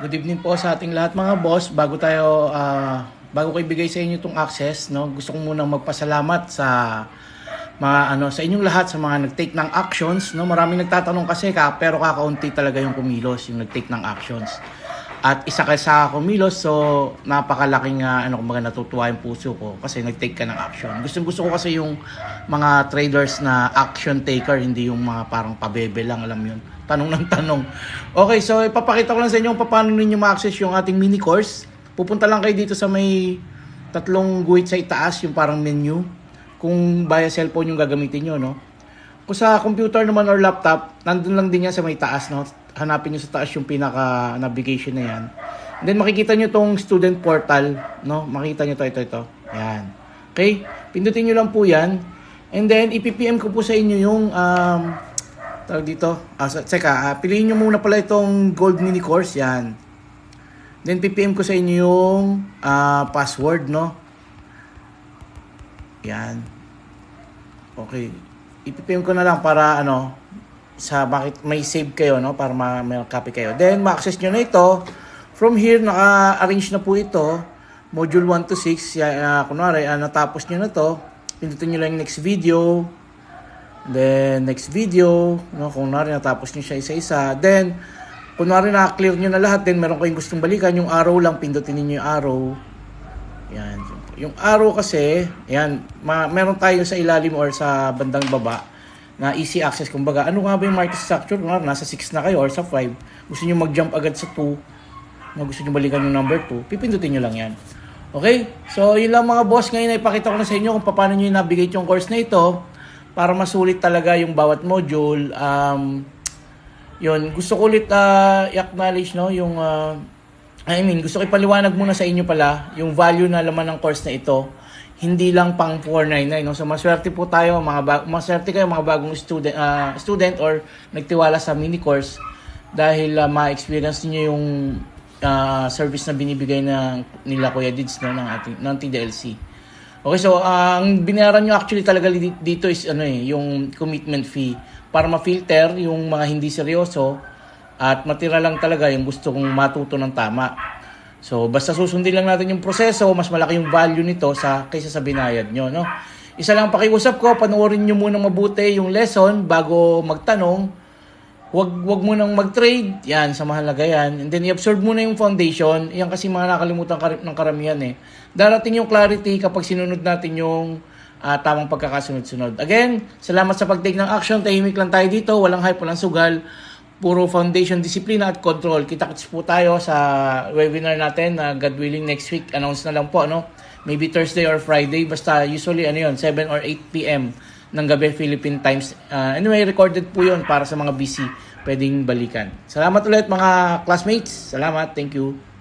Good evening po sa ating lahat mga boss. Bago ko ibigay sa inyo itong access, no, gusto ko munang magpasalamat sa sa inyong lahat sa mga nag-take ng actions, no. Maraming nagtatanong kasi pero kakaunti talaga yung kumilos, yung nag-take ng actions. At isa ka sa kumilos, so napakalaking kumbaga natutuwa yung puso ko kasi nag-take ka ng action. Gusto ko kasi yung mga traders na action taker, hindi yung mga parang pabebe lang, alam yun. Tanong ng tanong. Okay, so ipapakita ko lang sa inyo kung paano ninyo ma-access yung ating mini course. Pupunta lang kayo dito sa may tatlong guhit sa itaas, yung parang menu. Kung via cellphone yung gagamitin nyo, no? Kung sa computer naman or laptop, nandun lang din yan sa may taas, no? Hanapin nyo sa taas yung pinaka navigation na yan. And then makikita nyo tong student portal, no? Makikita nyo ito. Yan. Okay? Pindutin nyo lang po yan. And then ipipm ko po sa inyo yung tawag dito. Piliin nyo muna pala itong gold mini course, yan. Then ppm ko sa inyo yung password, no? Yan. Okay. Ipipm ko na lang para bakit may save kayo, no? Para may copy kayo. Then ma-access nyo na ito. From here, naka-arrange na po ito. Module 1 to 6. Kunwari, natapos nyo na to. Pindutin nyo lang yung next video. Then, next video, no, kunwari natapos nyo siya isa-isa. Then, kunwari na-clear nyo na lahat, then meron kayong gustong balikan, yung arrow lang, pindutin niyo yung arrow. Yan. Yung arrow kasi, yan, meron tayo sa ilalim or sa bandang baba na easy access. Kumbaga, ano nga ba yung market structure? Kunwari, nasa 6 na kayo or sa 5. Gusto nyo mag-jump agad sa 2. Gusto nyo balikan yung number 2. Pipindutin nyo lang yan. Okay? So, yun lang mga boss. Ngayon ay ipakita ko na sa inyo kung paano nyo navigate yung course na ito para masulit talaga yung bawat module. Yun, gusto ko ulit i-acknowledge, no, yung gusto ko ipaliwanag muna sa inyo pala yung value na laman ng course na ito. Hindi lang pang 499, no. So maswerte po tayo, maswerte kayo mga bagong student or nagtiwala sa mini course dahil ma-experience niyo yung service na binibigay nila Kuya Dids, no, ng TDLC. Okay, so ang binayaran nyo actually talaga dito is yung commitment fee para ma-filter yung mga hindi seryoso at matira lang talaga yung gusto kong matuto ng tama. So basta susundin lang natin yung proseso, mas malaki yung value nito kaysa sa binayad nyo, no? Isa lang pakiusap ko, panoorin nyo muna mabuti yung lesson bago magtanong. Wag mo nang mag-trade, yan, sa mahalaga yan. And then i-absorb muna yung foundation, yan kasi mga nakalimutan ng karamihan eh. Darating yung clarity kapag sinunod natin yung tamang pagkakasunod-sunod. Again, salamat sa pag-take ng action, tahimik lang tayo dito, walang hype, walang sugal. Puro foundation, disiplina at control. Kita-kits po tayo sa webinar natin na God willing next week. Announce na lang po, maybe Thursday or Friday. Basta usually 7 or 8 p.m. ng gabi Philippine Times. Anyway, recorded po yun para sa mga busy pwedeng balikan. Salamat ulit mga classmates. Salamat. Thank you.